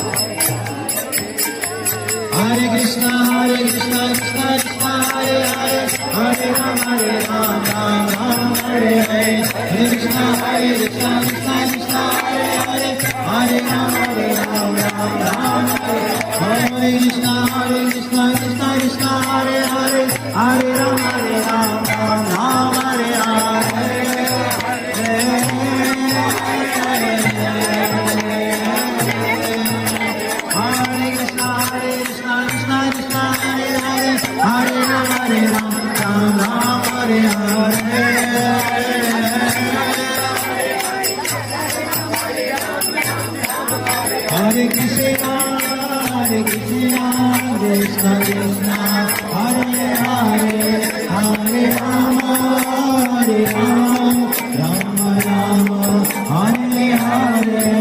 Hare Krishna, Krishna Krishna, Hare Hare, Hare Ram, Ram Ram, Hare Hare. Hare Krishna, Krishna Krishna, Hare Hare, Hare Ram, Ram Ram, Hare Hare. Hare Krishna, Krishna Krishna, Hare Hare, Hare Ram, Ram Ram, Hare Hare. Hare Krishna, Krishna Krishna, Hare Hare, Hare Rama, Hare Rama, Rama Rama, Hare Hare.